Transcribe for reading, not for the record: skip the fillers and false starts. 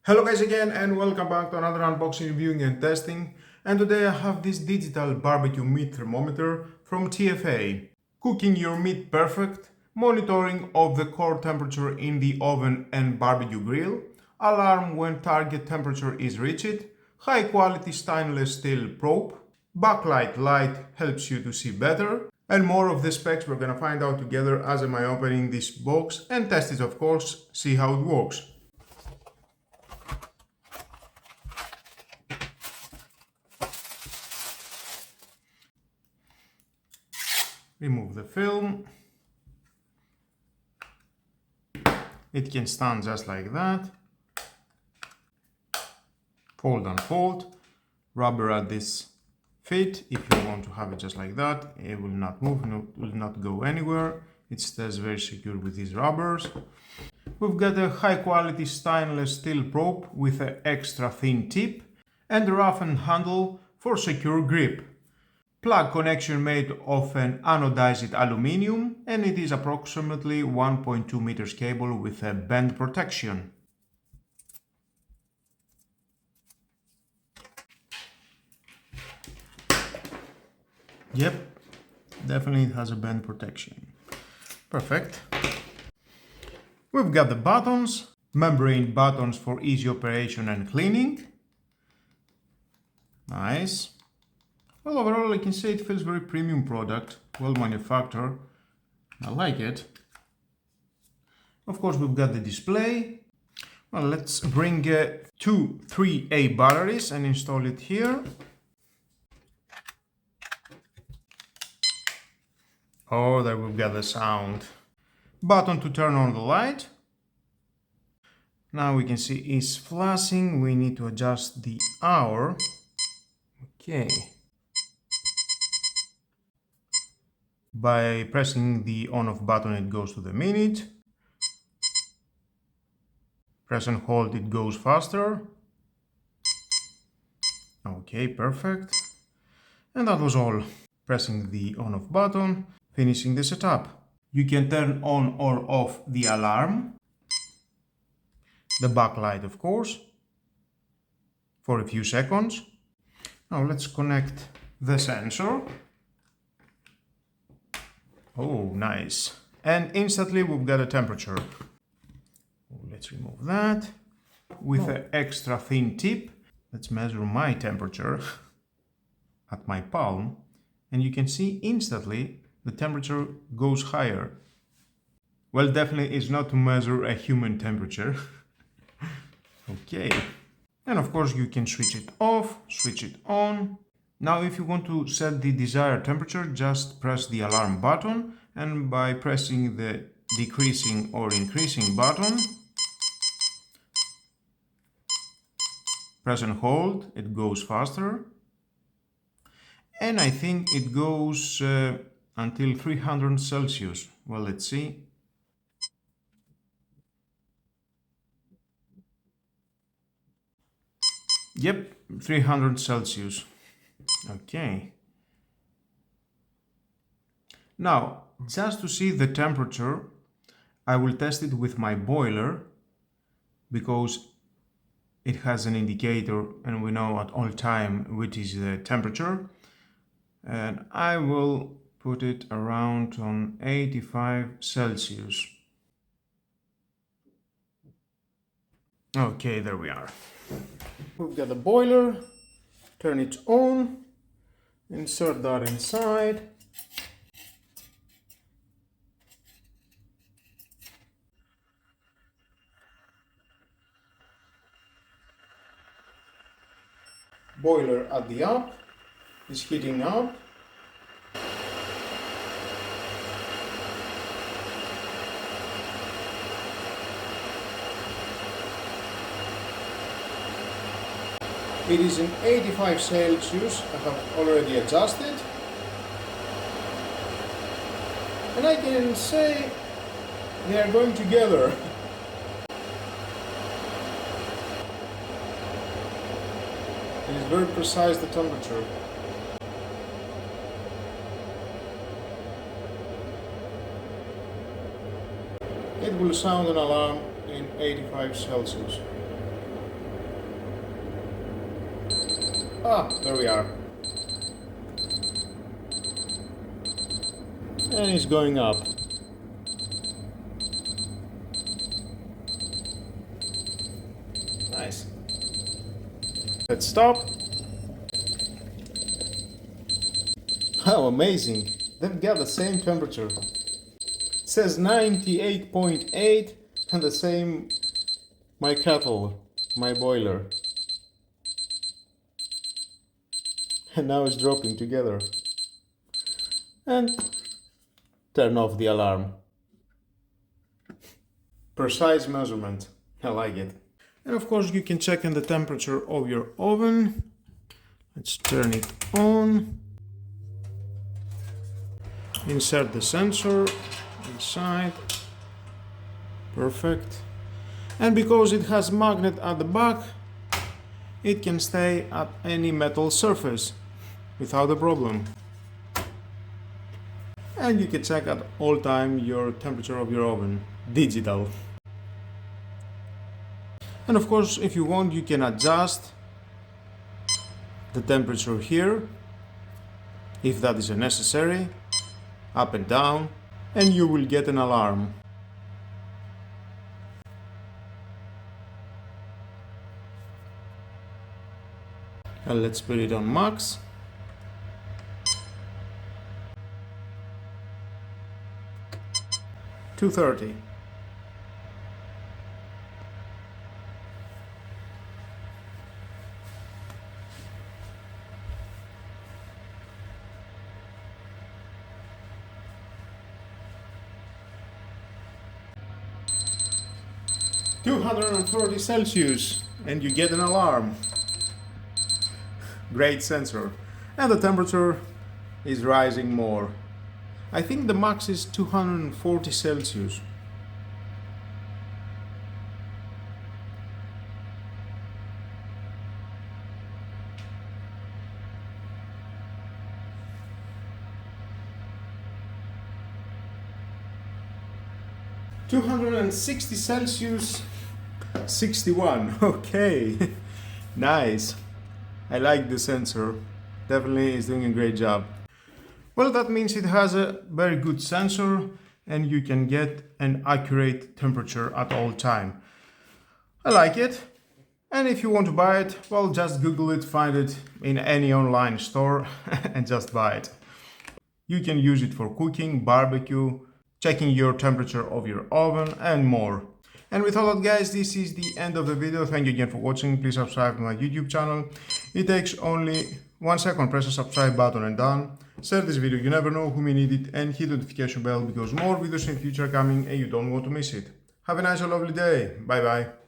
Hello guys again and welcome back to another unboxing, reviewing and testing. And today I have this digital barbecue meat thermometer from TFA. Cooking your meat perfect, monitoring of the core temperature in the oven and barbecue grill, alarm when target temperature is reached, high quality stainless steel probe, backlight light helps you to see better, and more of the specs we're gonna find out together as I'm opening this box and test it, of course, see how it works. Remove the film. It can stand just like that. Fold and fold. Rubber at this fit. If you want to have it just like that, it will not move, will not go anywhere. It stays very secure with these rubbers. We've got a high quality stainless steel probe with an extra thin tip and a roughened handle for secure grip. Plug connection made of an anodized aluminium, and it is approximately 1.2 meters cable with a bend protection. Yep, definitely it has a bend protection. Perfect. We've got the buttons, membrane buttons for easy operation and cleaning. Nice. Well, overall I can say it feels very premium product, well manufactured. I like it. Of course we've got the display. Well, let's bring two 3A batteries and install it here. Oh, there we've got the sound. Button to turn on the light. Now we can see it's flashing. We need to adjust the hour. Okay. By pressing the on-off button, it goes to the minute. Press and hold, it goes faster. Okay, perfect. And that was all. Pressing the on-off button, finishing the setup. You can turn on or off the alarm. The backlight, of course, for a few seconds. Now let's connect the sensor. Oh, nice. And instantly we've got a temperature. Let's remove that. With an extra thin tip, let's measure my temperature at my palm. And you can see instantly the temperature goes higher. Well, definitely it's not to measure a human temperature. Okay. And of course you can switch it off, switch it on. Now if you want to set the desired temperature, just press the alarm button, and by pressing the decreasing or increasing button, press and hold, it goes faster. And I think it goes until 300 Celsius. Well, let's see. Yep, 300 Celsius. Okay. Now, just to see the temperature, I will test it with my boiler because it has an indicator and we know at all time which is the temperature. And I will put it around on 85 Celsius. Okay, there we are. We've got the boiler, turn it on, insert that inside. Boiler at the up is heating up. It is in 85 Celsius, I have already adjusted. And I can say they are going together. It is very precise, the temperature. It will sound an alarm in 85 Celsius. Ah, there we are. And it's going up. Nice. Let's stop. How amazing! They've got the same temperature. It says 98.8 and the same my kettle, my boiler. And now it's dropping together. And turn off the alarm. Precise measurement. I like it. And of course you can check in the temperature of your oven. Let's turn it on. Insert the sensor inside. Perfect. And because it has magnet at the back, it can stay at any metal surface without a problem. And you can check at all time your temperature of your oven, digital. And of course, if you want, you can adjust the temperature here, if that is necessary, up and down, and you will get an alarm. And let's put it on max. $230. $230 Celsius, and you get an alarm. Great sensor. And the temperature is rising more. I think the max is 240 Celsius. $260 Celsius, 61. Okay, nice. I like the sensor. Definitely is doing a great job. Well, that means it has a very good sensor and you can get an accurate temperature at all time. I like it. And if you want to buy it, well, just Google it, find it in any online store and just buy it. You can use it for cooking, barbecue, checking your temperature of your oven and more. And with all that, guys, this is the end of the video. Thank you again for watching. Please subscribe to my YouTube channel. It takes only 1 second. Press the subscribe button and done. Share this video, you never know who may need it, and hit the notification bell because more videos in the future are coming and you don't want to miss it. Have a nice and lovely day. Bye bye.